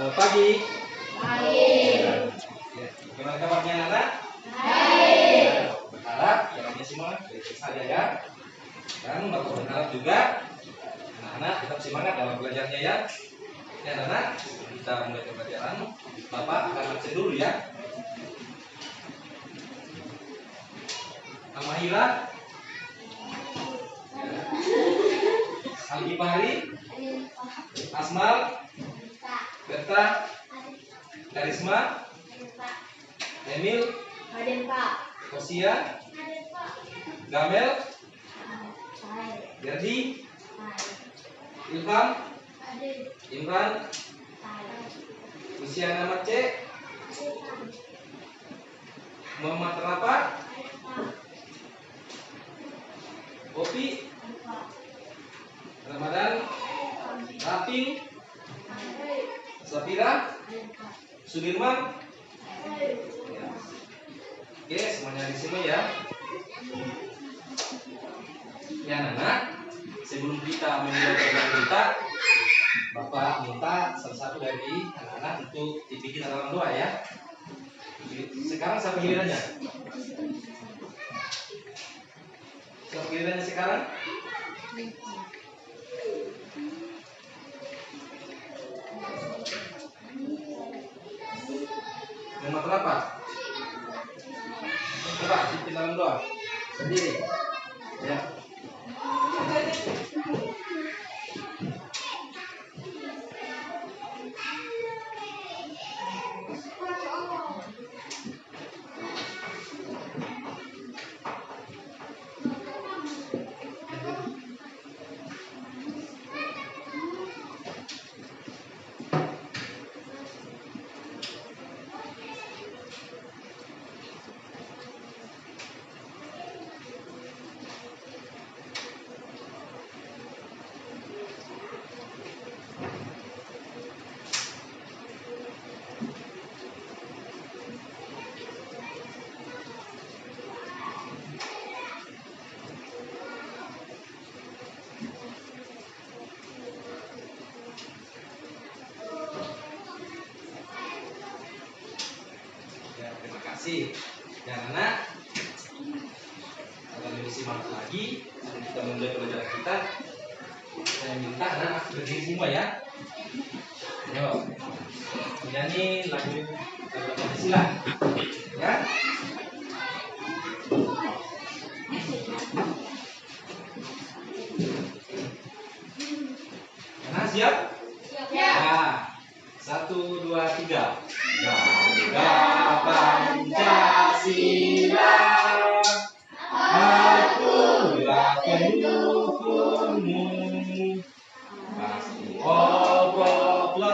Selamat pagi. Baik. Ya, gimana kabarnya anak? Baik. Berharap jalannya semua baik saja ya. Dan Bapak berharap juga anak-anak tetap semangat dalam belajarnya ya. Ya anak, kita mulai pembelajaran. Bapak akan absen dulu ya. Amahira, Alkifari, Asmal, Berta, Karisma, Emil, Kosia, Gamel, Gerdi, Ilham, Imran, usia nama C, Muhammad Rapat, Opi, Ramadan, Rafing, Safira, Sudirman. Ya. Oke, semuanya di sini ya. Ya anak, sebelum kita memulai pelajaran kita, Bapak minta salah satu dari anak-anak untuk dibikin dalam doa ya. Sekarang siapa gilirannya? Siapa gilirannya sekarang? Nomor berapa? Coba bikin dalam doa sendiri. Ya. Terima kasih. Dan anak, agar lebih semangat lagi sebelum kita mulai pelajaran kita, saya minta anak berdiri semua ya. Ayo, menyanyi lagu Pancasila, ya. Anak siap? Ya. Nah, 1, 2, 3. Bangga Pancasila, akulah pendukungmu, pasti proklamasi,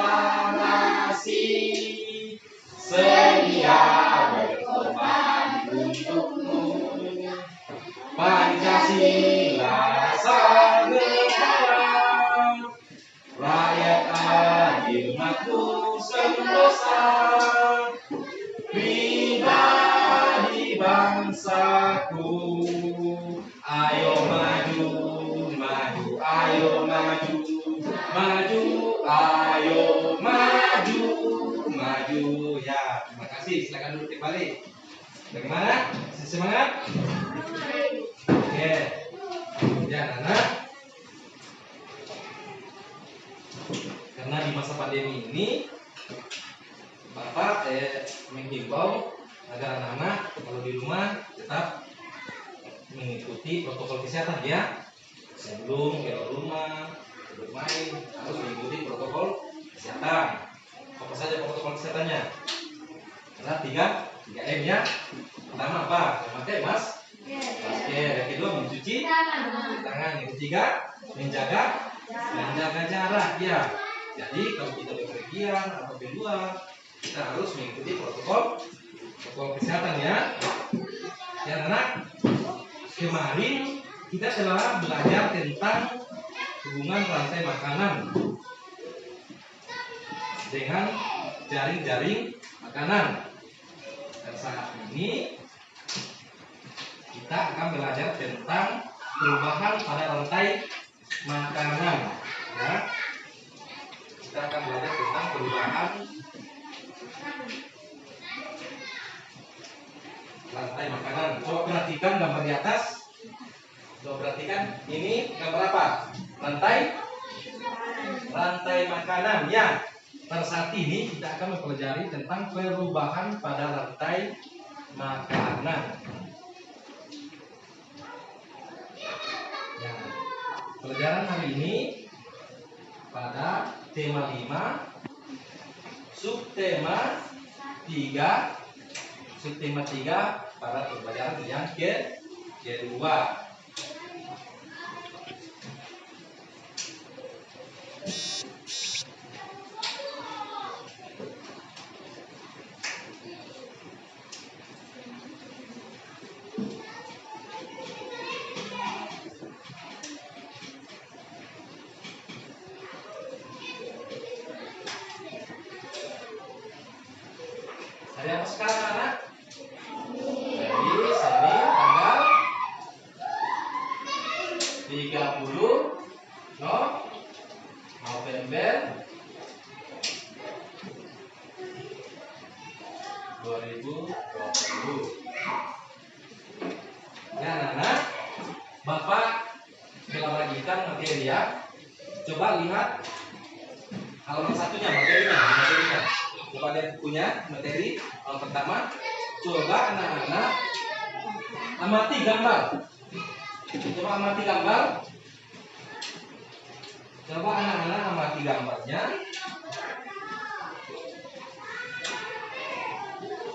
sedia berkorban untukmu. Pancasila sang negara, rakyat adil makmur sentosa, pribadi bangsaku. Ayo maju, maju, ayo maju, maju, ayo maju, maju. Ya, terima kasih. Silakan duduk kembali. Bagaimana? Masih semangat? Oke. Ya, anak. Karena di masa pandemi ini, Bapak menghimbau agar anak-anak kalau di rumah tetap mengikuti protokol kesehatan ya. Sebelum keluar rumah, bermain harus mengikuti protokol kesehatan. Apa saja protokol kesehatannya? Ada 3M ya. Pertama apa? Memakai masker. Yang kedua mencuci tangan. Yang ketiga menjaga jarak ya. Jadi kalau kita bepergian atau keluar, kita harus mengikuti protokol kesehatan ya. Ya anak, kemarin kita telah belajar tentang hubungan rantai makanan dengan jaring-jaring makanan. Dan saat ini kita akan belajar tentang perubahan pada rantai makanan. Ya. Kita akan belajar tentang perubahan Lantai makanan. Coba perhatikan gambar di atas. Coba perhatikan ini gambar apa? Lantai makanan. Ya. Pada saat ini kita akan mempelajari tentang perubahan pada lantai makanan. Ya. Pelajaran hari ini pada tema 5, subtema 3, pada pelajaran yang kedua. Hari apa sekarang anak? Hari Senin tanggal 30 November 2020. Ya anak-anak, Bapak telah bagikan materi ya. Coba lihat halaman satunya materinya. Coba lihat bukunya materi halaman pertama. Coba anak-anak amati gambar. Coba anak-anak amati gambarnya.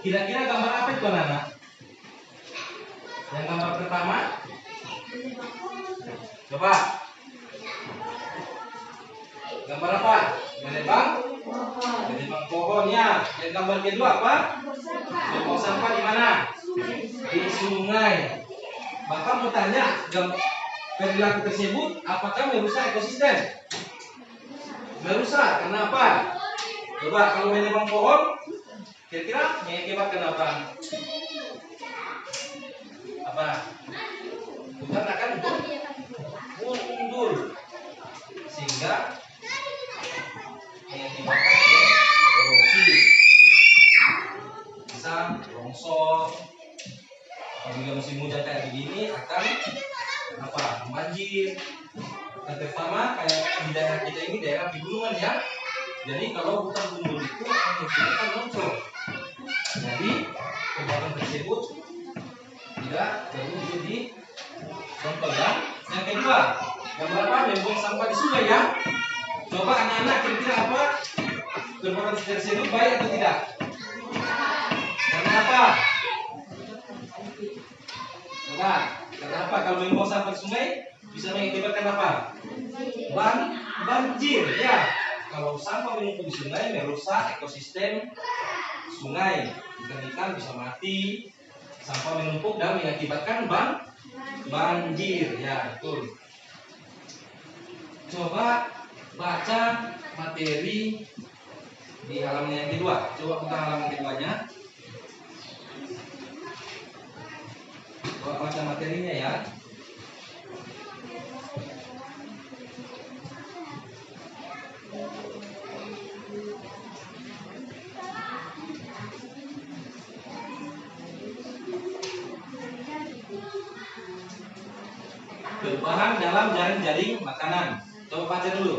Kira-kira gambar apa itu anak-anak? Yang gambar pertama. Coba. Gambar apa? Menebang pohon ya. Yang gambar kedua apa? Membuang sampah di mana? Di sungai. Bapak mau tanya, perilaku tersebut apakah merusak ekosistem? Merusak. Kenapa? Coba kalau menebang pohon, kira-kira mengakibatkan apa? Apa? Hutan akan mundur sehingga mengakibatkan erosi, bisa longsor. Apabila musim hujan kayak begini akan banjir. Dan terutama kayak di daerah kita ini daerah pegunungan ya. Jadi kalau hutan mundur itu akan menyebabkan longsor. Jadi kebakaran tersebut tidak perlu dicontoh ya. Yang kedua, gambar apa? Membuang sampah di sungai ya. Coba anak-anak kira-kira apa? Perbuatan tersebut baik atau tidak? Karena apa? Coba, kenapa kalau membuang sampah di sungai bisa mengakibatkan apa? Banjir ya. Kalau sampah menumpuk di sungai merusak ekosistem sungai. Ikan-ikan bisa mati. Sampah menumpuk dan mengakibatkan banjir ya, betul. Coba baca materi di halaman yang kedua. Coba buka halaman keduanya. Coba baca materinya ya. Perubahan dalam jaring-jaring makanan. Coba baca dulu.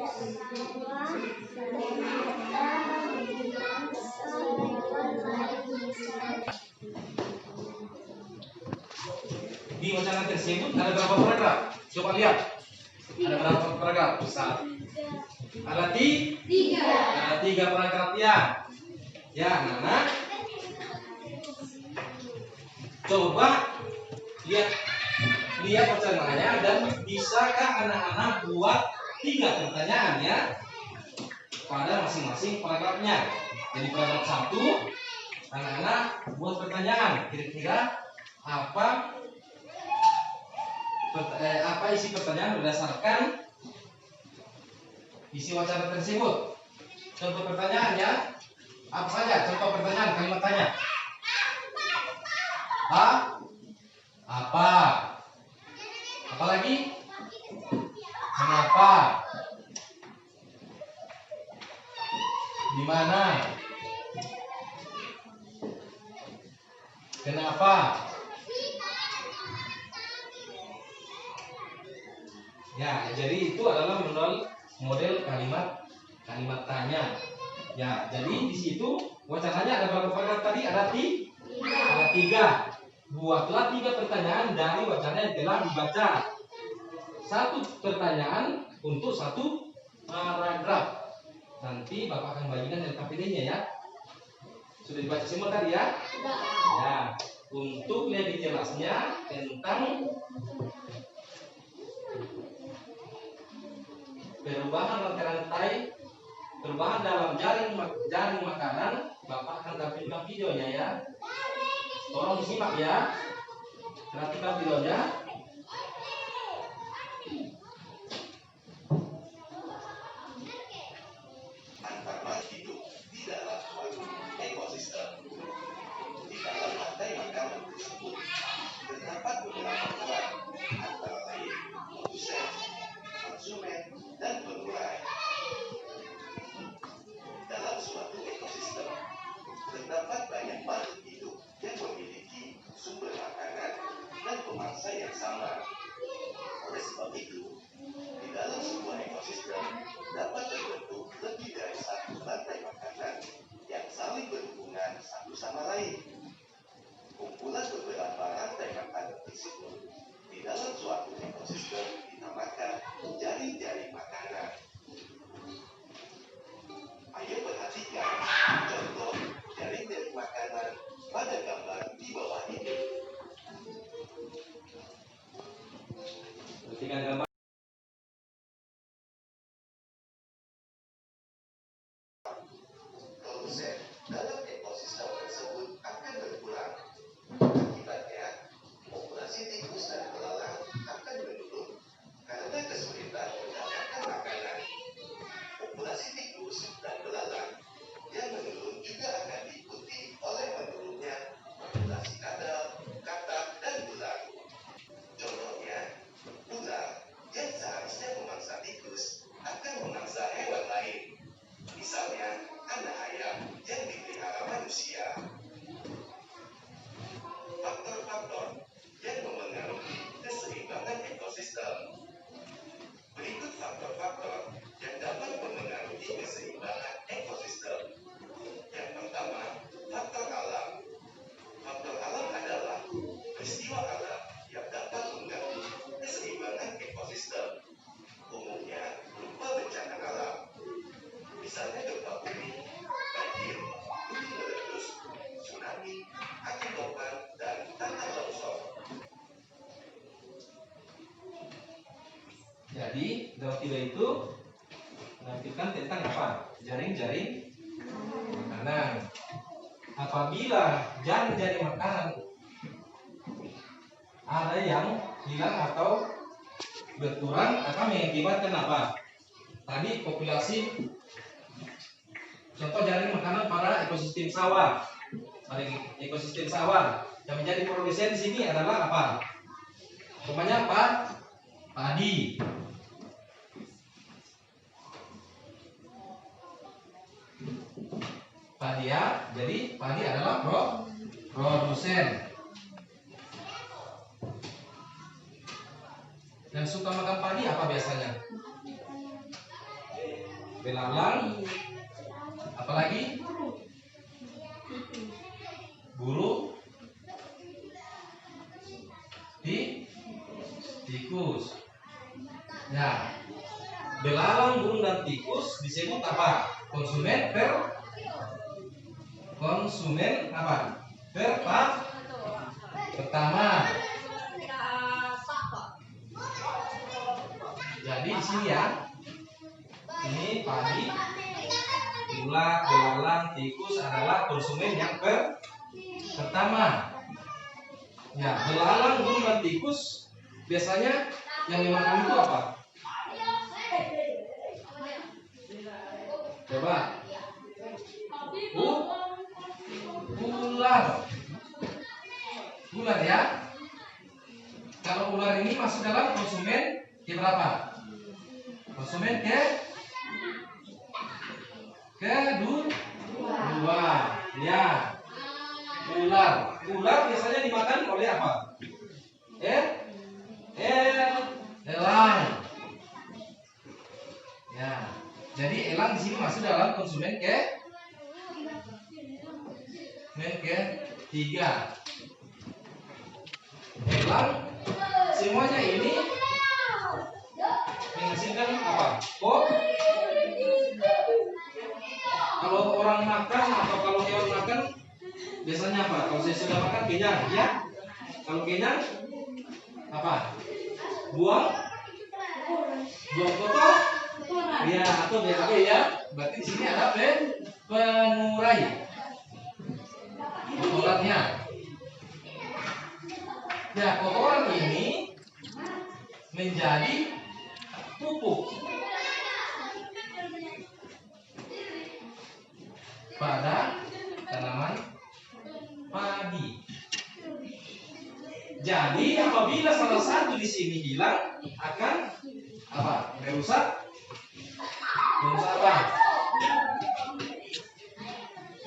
Di wacana tersebut ada berapa paragraf? Coba lihat. Ada berapa paragraf? Ada tiga paragraf ya. Ya, anak-anak. Coba lihat wacananya dan bisakah anak-anak buat 3 pertanyaan ya pada masing-masing paragrafnya. Jadi paragraf 1 anak-anak buat pertanyaan. Kira-kira apa isi pertanyaan berdasarkan isi wacana tersebut. Contoh pertanyaan ya. Apa saja contoh pertanyaan kalimat tanya? Apa? Apa lagi? Kenapa? Di mana? Kenapa? Ya, jadi itu adalah model kalimat tanya. Ya, jadi di situ wacananya ada berapa paragraf tadi? Ada 3. Buatlah 3 pertanyaan dari wacana yang telah dibaca. 1 pertanyaan untuk 1 paragraf. Nanti Bapak akan bagikan LKPD-nya ya. Sudah dibaca semua tadi ya? Ya, untuk lebih jelasnya tentang perubahan dalam jaring makanan, Bapak akan tampilkan videonya ya. Tolong disimak ya. Perhatikan videonya. Antar makhluk hidup di dalam suatu ekosistem. Di dalam rantai makanan tersebut terdapat beberapa peran antara lain produsen, konsumen, dan pengurai. Dalam suatu ekosistem terdapat banyak makhluk hidup yang memiliki sumber makanan dan pemangsa yang sama. Oleh sebab itu, di dalam sebuah ekosistem dapat terbentuk lebih dari satu rantai makanan yang saling berhubungan satu sama lain. Kumpulan beberapa rantai makanan tersebut di dalam suatu ekosistem dinamakan jaring-jaring makanan. Ayo perhatikan contoh jaring-jaring makanan pada gambar di bawah ini. Perhatikan gambar. Produsen dalam ekosistem tersebut akan berkurang. Akibatnya, populasi tikus dan belalang akan menurun karena kesulitan mendapatkan makanan. Populasi tikus dan belalang yang menurun juga akan diikuti oleh menurunnya populasi kadal, katak, dan ular. Contohnya, ular yang seharusnya memangsa tikus akan memangsa hewan lain. Misalnya, anak ayam yang dipelihara manusia. Faktor-faktor yang memengaruhi keseimbangan ekosistem. Berikut faktor-faktor yang dapat memengaruhi keseimbangan ekosistem. Yang pertama, faktor alam. Faktor alam adalah peristiwa alam yang dapat mengganggu keseimbangan ekosistem. Umumnya berupa bencana alam. Misalnya gempa bumi, banjir, gunung meletus, tsunami, angin topan, dan tanah longsor. Jadi dalam video itu menampilkan tentang apa? Jaring-jaring makanan. Apabila jaring-jaring makanan ada yang hilang atau berkurang akan mengakibatkan apa? Tadi populasi, contoh jaring makanan pada ekosistem sawah. Pada ekosistem sawah yang menjadi produsen di sini adalah apa? Contohnya apa? Padi. Padi ya, jadi padi adalah produsen. Yang suka makan padi apa biasanya? belalang, apalagi burung, tikus. Ya, belalang, burung dan tikus disebut apa? Konsumen apa? Pertama. Jadi di sini ya, ini padi, ulat, belalang, tikus adalah konsumen yang pertama. Ya, belalang, burung dan tikus biasanya yang dimakan itu apa? Coba. Ular ya. Kalau ular ini masuk dalam konsumen ke berapa? Konsumen kedua. Ya. Ular biasanya dimakan oleh apa? Elang. Ya. Jadi elang di sini masuk dalam konsumen ketiga. Elang semuanya ini menghasilkan apa? Kalau orang makan atau kalau hewan makan biasanya apa? Kalau saya sudah makan kenyang, ya. Kalau kenyang apa? Buang kotor. Ya, atau BAB ya. Berarti di sini ada pengurai kotorannya. Ya, kotoran ini menjadi pupuk pada tanaman padi. Jadi apabila salah satu di sini hilang akan apa? Merusak apa?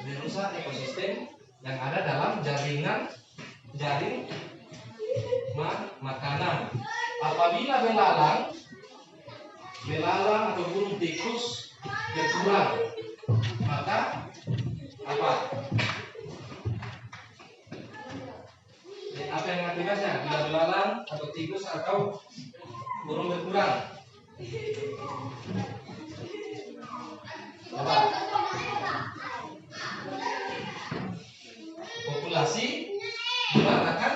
Merusak ekosistem yang ada dalam jaring makanan. Apabila belalang atau burung tikus berkurang, maka apa? Apa yang akibatnya bila belalang atau tikus atau burung berkurang? Apa? Populasi ular akan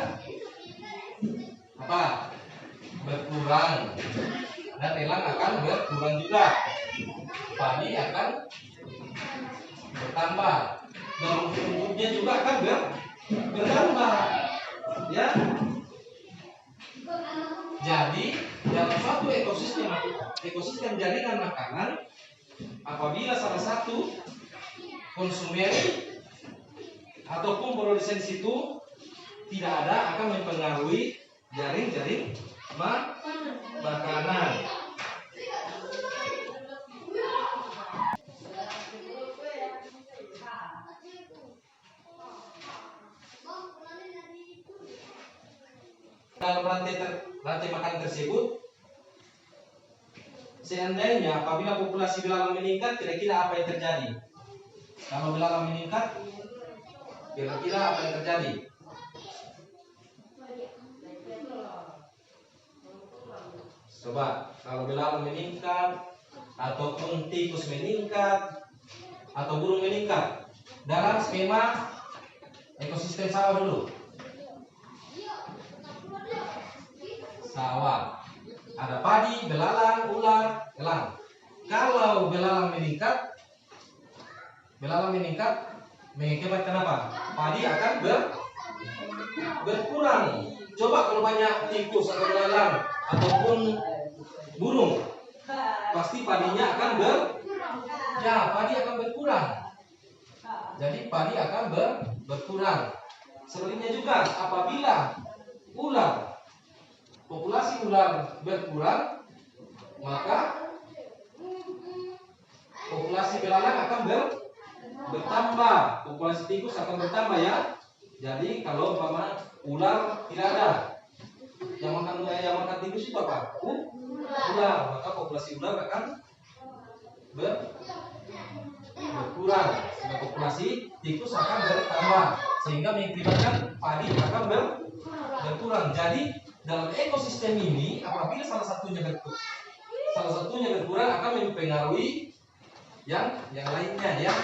apa? Berkurang, dan elang akan berkurang juga. Padi akan bertambah, dan rumputnya juga akan bertambah. Ya. Jadi dalam suatu ekosistem jaringan makanan, apabila salah satu konsumen ataupun produsen situ tidak ada, akan mempengaruhi jaring makanan. Dalam rantai makanan tersebut, seandainya apabila populasi belalang meningkat, kira-kira apa yang terjadi? Kalau belalang meningkat, kira-kira apa yang terjadi? Coba, kalau belalang meningkat, ataupun tikus meningkat, atau burung meningkat, dalam skema ekosistem sawah dulu. Sawah ada padi, belalang, ular, elang. Kalau belalang meningkat mengakibatkan apa? Padi akan berkurang. Coba kalau banyak tikus atau belalang ataupun burung, pasti padinya akan padi akan berkurang. Jadi padi akan berkurang. Sebaliknya juga, apabila populasi ular berkurang, maka populasi belalang akan bertambah, populasi tikus akan bertambah ya. Jadi kalau ular tidak ada, yang makan tikus itu apa? Ular, maka populasi ular akan berkurang, dan populasi tikus akan bertambah, sehingga mengakibatkan padi akan berkurang. Jadi dalam ekosistem ini, apabila salah satunya berkurang akan mempengaruhi yang lainnya ya.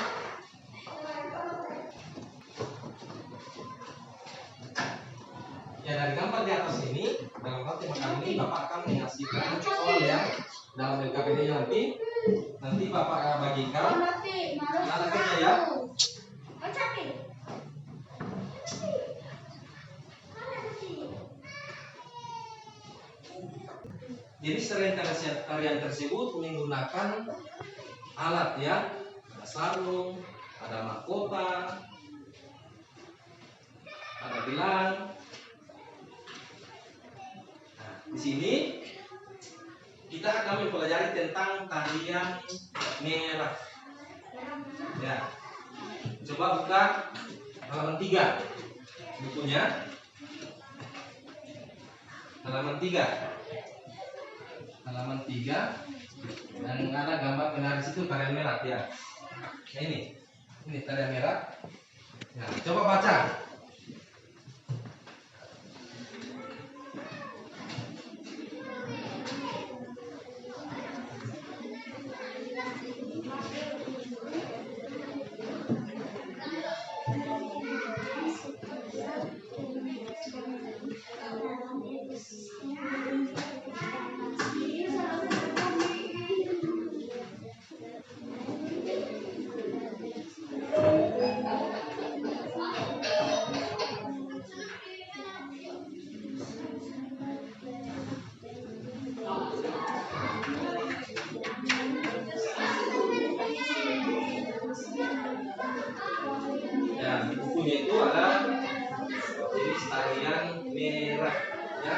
Ya, dari gambar di atas ini, dalam tema kali ini Bapak akan mengasihkan soal ya dalam LKPD nanti Bapak bagikan anak kerja ya. Jadi serentak tarian tersebut menggunakan alat ya, ada sarung, ada mahkota, ada gelang. Di sini kita akan mempelajari tentang tarian merah. Ya, coba buka halaman 3 bukunya. Halaman 3 dan ada gambar penari situ tarian merah ya. Nah, ini tarian merah. Nah, coba baca. Ya, di bukunya itu ada jenis tarian merah ya.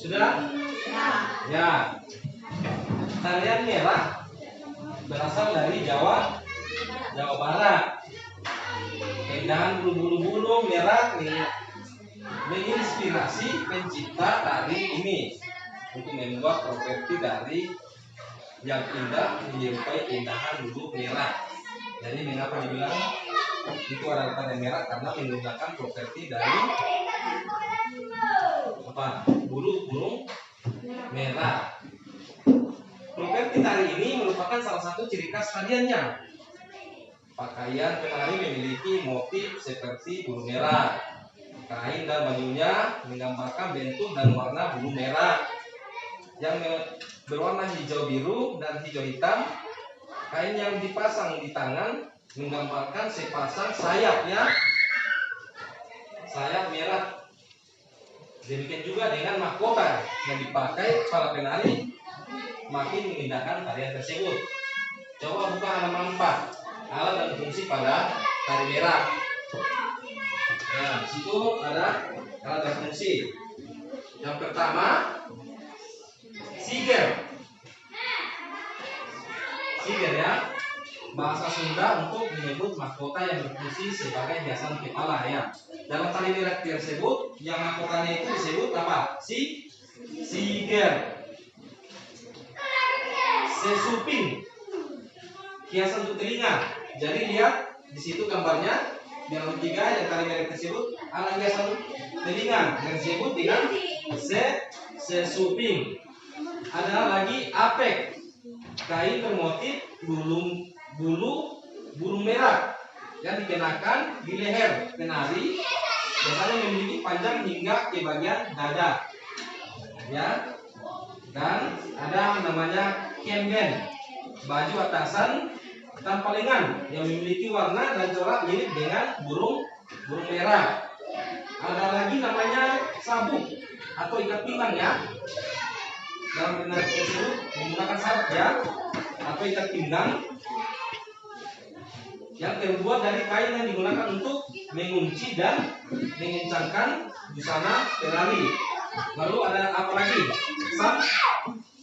Sudah? Ya. Tarian merah berasal dari Jawa Barat. Keindahan bulu-bulu merah menginspirasi pencipta tari ini untuk membuat properti dari yang indah menyerupai keindahan bulu merah. Jadi mengapa dibilang itu adalah tarian merah? Karena menggunakan properti dari bulu burung merah. Properti tari ini merupakan salah satu ciri khas tariannya. Pakaian penari memiliki motif seperti bulu merah. Kain dan bajunya menggambarkan bentuk dan warna bulu merah yang berwarna hijau biru dan hijau hitam. Kain yang dipasang di tangan menggambarkan sepasang sayap ya, sayap merah. Demikian juga dengan mahkota yang dipakai para penari makin mengindahkan tarian tersebut. Coba buka halaman 4, alat dan fungsi pada tari merah. Nah, di situ ada alat dan fungsi. Yang pertama, siger. Siger ya, bahasa Sunda untuk menyebut mahkota yang berfungsi sebagai hiasan kepala ya. Dalam tari merah tersebut, yang mahkotanya itu disebut apa? Siger. Sesuping, hiasan untuk telinga. Jadi lihat di situ gambarnya yang ketiga yang tari merah tersebut ada hiasan telinga yang disebut dengan sesuping. Ada lagi apek, kain bermotif bulu burung merah yang dikenakan di leher penari, biasanya memiliki panjang hingga ke bagian dada. Ya, dan ada namanya kemben, baju atasan tanpa lengan yang memiliki warna dan corak mirip dengan burung merah. Ada lagi namanya sabuk atau ikat pinggang ya. Dalam penari tersebut menggunakan sabuk ya atau ikat pinggang yang terbuat dari kain yang digunakan untuk mengunci dan mengencangkan busana penari. Lalu ada apa lagi?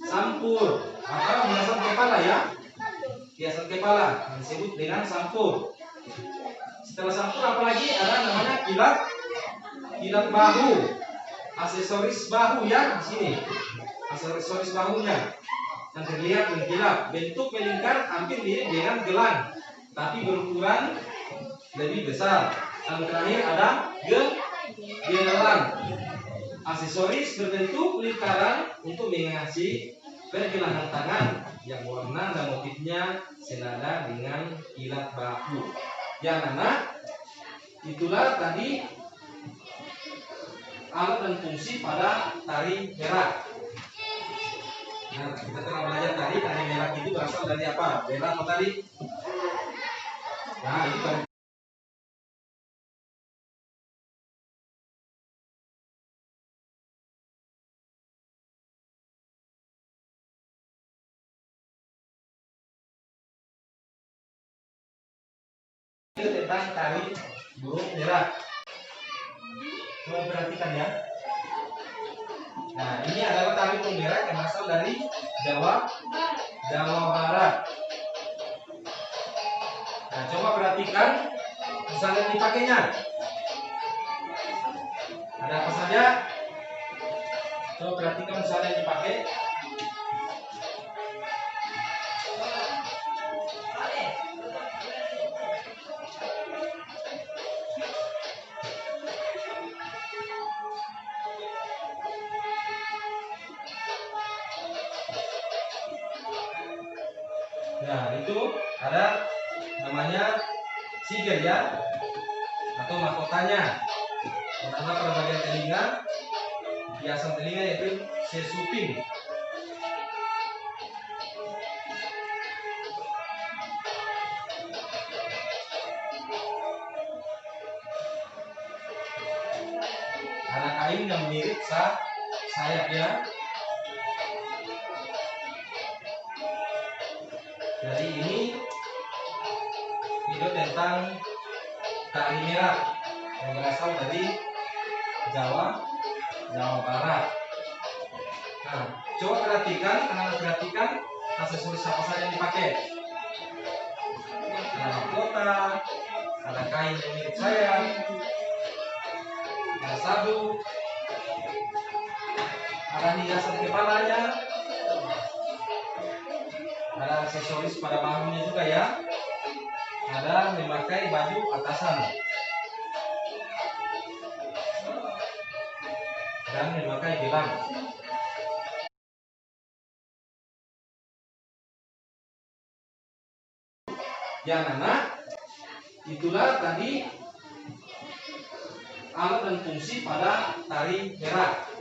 Sampur atau hiasan kepala ya. Hiasan kepala yang disebut dengan sampur. Setelah sampur apalagi ada namanya kilat bahu, aksesoris bahu ya di sini. Aksesoris bahunya yang terlihat mengkilap, bentuk melingkar hampir mirip dengan gelang, tapi berukuran lebih besar. Yang terakhir ada gelang, aksesoris berbentuk lingkaran untuk menghiasi pergelangan tangan yang warna dan motifnya senada dengan kilat bahu. Ya anak, itulah tadi alat dan fungsi pada tari merak. Nah, kita telah belajar tadi merak itu berasal dari apa? Merak apa tadi? Nah, itu tadi. Tentang tari burung merak. Coba perhatikan ya. Nah, ini adalah tari burung merak yang berasal dari Jawa Barat. Nah, coba perhatikan pusat yang dipakainya. Ada apa saja? Coba perhatikan pusat yang dipakai. Nah, itu ada namanya sigel ya, atau mahkotanya. Pertama pada bagian telinga, hiasan telinga yaitu sesuping. Ada kain yang mirip sayap ya. Jadi ini video tentang tari merak yang berasal dari Jawa Barat. Nah, coba perhatikan aksesoris apa saja yang dipakai. Ada mahkota, ada kain yang mirip sayap, ada sabuk, ada hiasan kepalanya, ada aksesoris pada bahunya juga ya. Ada memakai baju atasan dan memakai gelang. Ya anak, itulah tadi alat dan fungsi pada tari merak.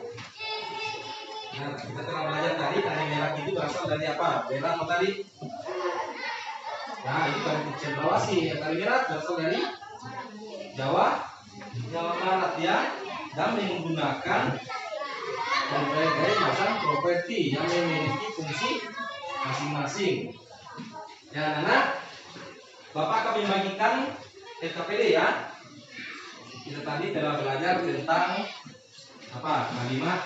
Nah, kita telah belajar tadi tari merak itu berasal dari apa? Merak apa tadi? Nah, itu tari cendrawasih. Tari merak berasal dari Jawa Barat ya, dan menggunakan berbagai macam properti yang memiliki fungsi masing-masing. Ya anak, Bapak akan membagikan LKPD ya. Kita tadi telah belajar tentang apa? Kalimat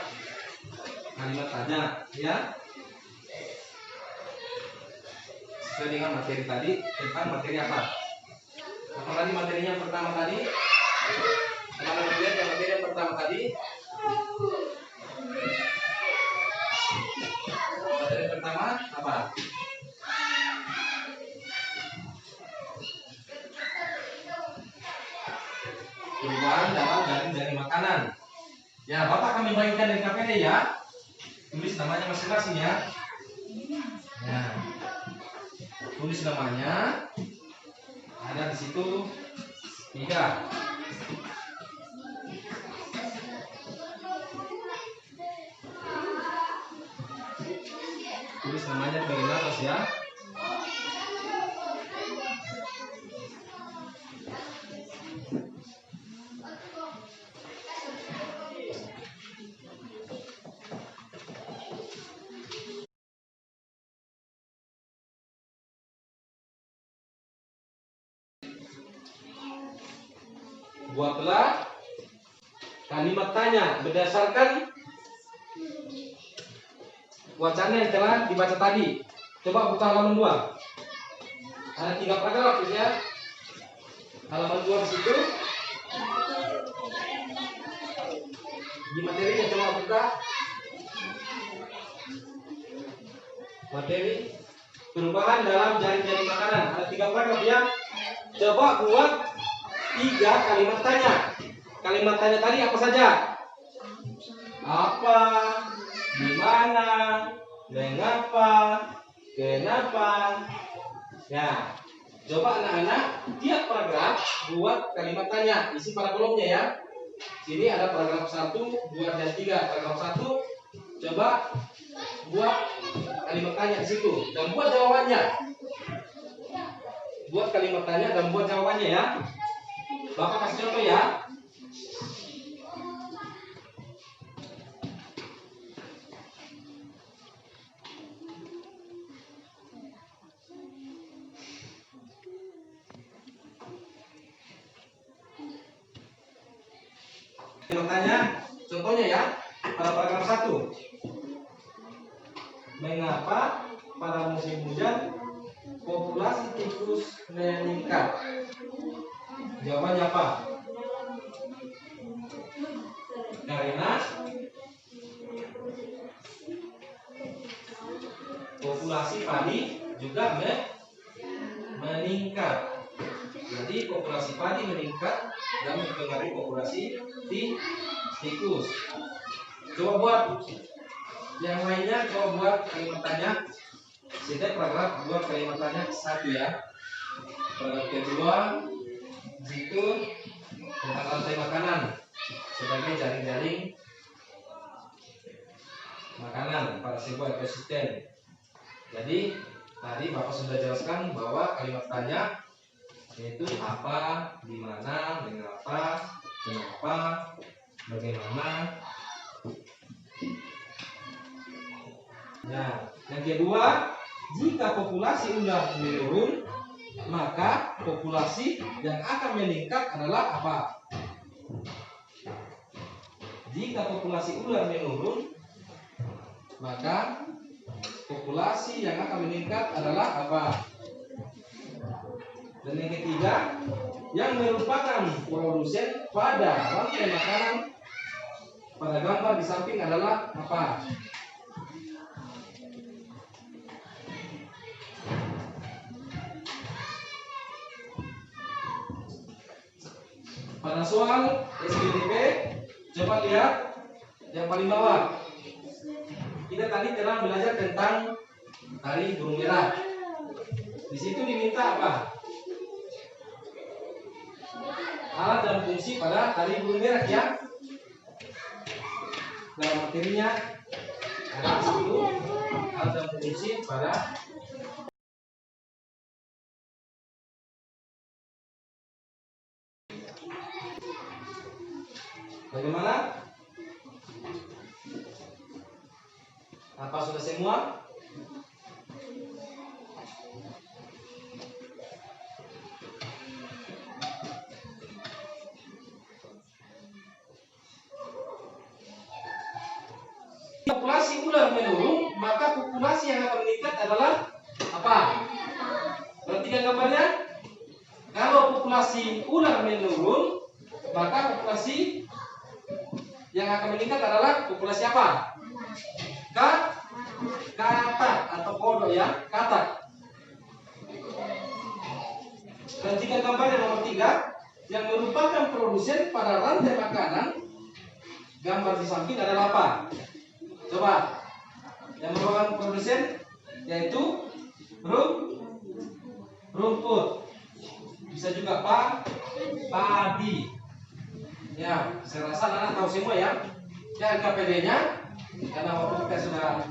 tanya ya. Sesuai dengan materi tadi, tentang materi apa? Apa tadi materinya yang pertama tadi? Teman-teman lihat yang materi yang pertama tadi. Materi yang pertama apa? Perubahan dalam jaring makanan. Ya, Bapak akan membagikan LKPD ya. tulis namanya masing-masing ya. Nah, tulis namanya. Ada di situ 3. Tulis namanya di bagian atas ya. Buatlah kalimat tanya berdasarkan wacana yang telah dibaca tadi. Coba buka halaman 2. Ada 3 paragraf ya. Halaman 2 di situ. Di materinya coba buka. Materi perubahan dalam jaring-jaring makanan. Ada 3 paragraf ya. Coba buat 3 kalimat tanya. Kalimat tanya tadi apa saja? Apa? Di mana? Mengapa? Kenapa? Ya, coba anak-anak tiap paragraf buat kalimat tanya. Isi pada kolomnya ya. Sini ada paragraf 1, 2, dan 3. Paragraf 1 coba buat kalimat tanya di situ dan buat jawabannya. Buat kalimat tanya dan buat jawabannya ya. Bapak kasih contoh ya. Bertanya, contohnya ya, pada paragraf 1. Mengapa pada musim hujan populasi tikus meningkat? Jawabannya apa? Karena populasi padi juga meningkat. Jadi populasi padi meningkat dan mempengaruhi populasi tikus. Coba buat yang lainnya, coba buat kalimat tanya. Setiap paragraf buat kalimat tanya 1 ya. Paragraf kedua situ tentang rantai makanan sebagai jaring-jaring makanan pada sebuah ekosistem. Jadi tadi Bapak sudah jelaskan bahwa kalimat tanya yaitu apa, di mana, mengapa, kenapa, bagaimana. Nah, yang kedua, jika populasi ular menurun, maka populasi yang akan meningkat adalah apa? Jika populasi ular menurun, maka populasi yang akan meningkat adalah apa? Dan yang ketiga, yang merupakan produsen pada rantai makanan pada gambar di samping adalah apa? Pada soal SPDP, coba lihat yang paling bawah. Kita tadi telah belajar tentang tari burung merah. Di situ diminta apa? Alat dan fungsi pada tari burung merah ya. Dalam materinya ada di situ alat dan fungsi pada bagaimana? Apa sudah semua? Populasi ular menurun, maka populasi yang akan meningkat adalah apa? Perhatikan gambarnya. Kalau populasi ular menurun, maka populasi yang akan meningkat adalah populasi apa? Katak atau kodok ya, katak. Perhatikan gambar yang nomor 3 yang merupakan produsen pada rantai makanan. Gambar di samping adalah apa? Coba yang merupakan produsen yaitu rumput, bisa juga padi. Ya, saya rasa anak tahu semua ya. Ya, LKPD-nya karena waktu kita sudah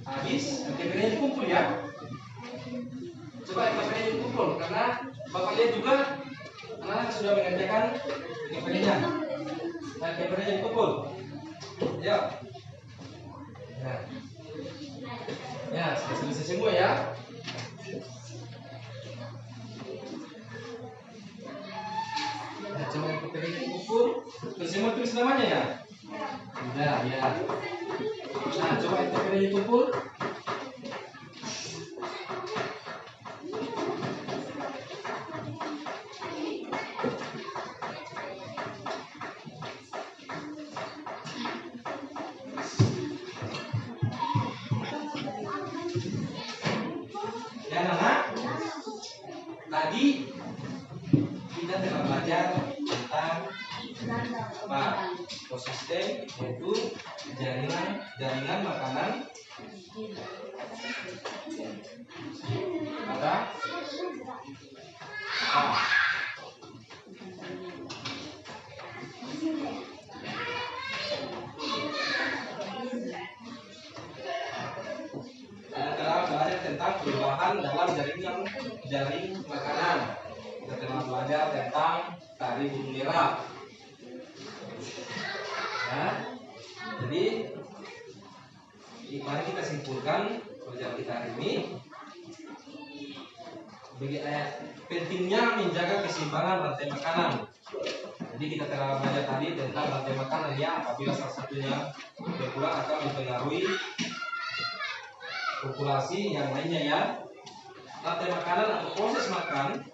habis, LKPD-nya dikumpul ya. Coba LKPD-nya dikumpul karena Bapak lihat juga anak-anak sudah mengerjakan LKPD-nya. LKPD-nya dikumpul. Ya. Ya, sudah selesai semua ya. Nah, coba LKPD dikumpul. Terus semua tulis namanya ya. Sudah ya. Nah, coba LKPD dikumpul. Dan anak, tadi kita telah belajar tentang apa? Ekosistem, yaitu jaringan makanan pada kita telah belajar tentang perubahan dalam jaring makanan. Kita telah belajar tentang tari burung merah. Ya, jadi mari kita simpulkan pelajaran kita hari ini. Pentingnya menjaga keseimbangan rantai makanan. Jadi kita telah belajar tadi tentang rantai makanan yang apabila salah satunya berkurang akan mempengaruhi populasi yang lainnya ya. Rantai makanan atau proses makan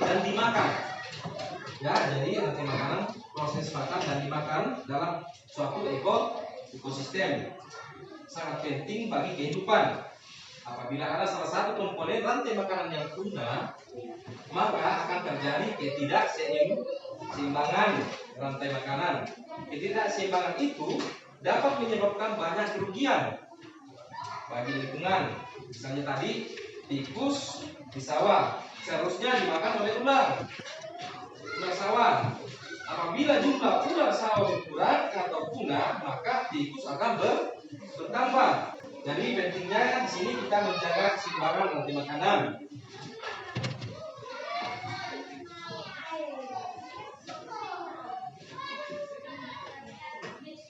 dan dimakan. Ya, jadi rantai makanan, proses makan dan dimakan dalam suatu ekosistem sangat penting bagi kehidupan. Apabila ada salah satu komponen rantai makanan yang punah, maka akan terjadi ketidakseimbangan rantai makanan. Ketidakseimbangan itu dapat menyebabkan banyak kerugian bagi lingkungan. Misalnya tadi tikus di sawah seharusnya dimakan oleh ular sawah. Apabila jumlah ular sawah berkurang atau punah, maka tikus akan bertambah. Jadi pentingnya di sini kita menjaga keseimbangan rantai makanan.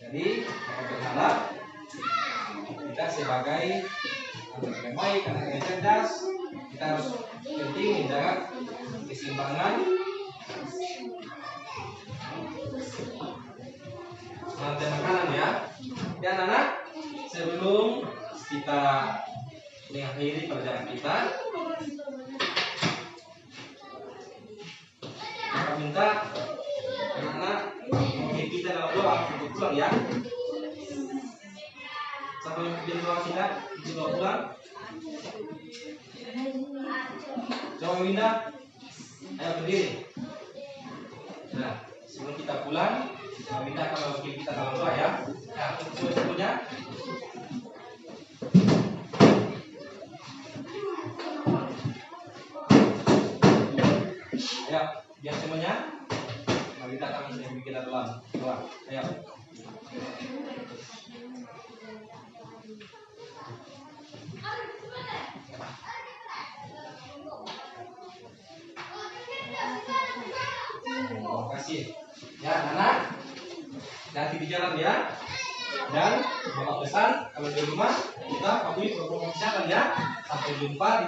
Jadi saya berharap kita sebagai anak yang baik, anak yang cerdas, kita harus penting menjaga keseimbangan rantai makanan ya. Dan anak, sebelum kita mengakhiri pelajaran kita minta anak-anak mungkin kita dalam doa untuk pulang ya. Sampai jam doa kita dibawa pulang. Coba Winda, ayo berdiri. Nah, sebelum kita pulang, Winda akan mewakili kita dalam doa ya. Ya, untuk semuanya. Ya, biar semuanya. Kita akan mewakili kita dalam doa. Ayo. Terima kasih. Ya, anak, hati di jalan ya. Dan bapak pesan kalau di rumah kita patuhi protokol kesehatan ya. Sampai jumpa di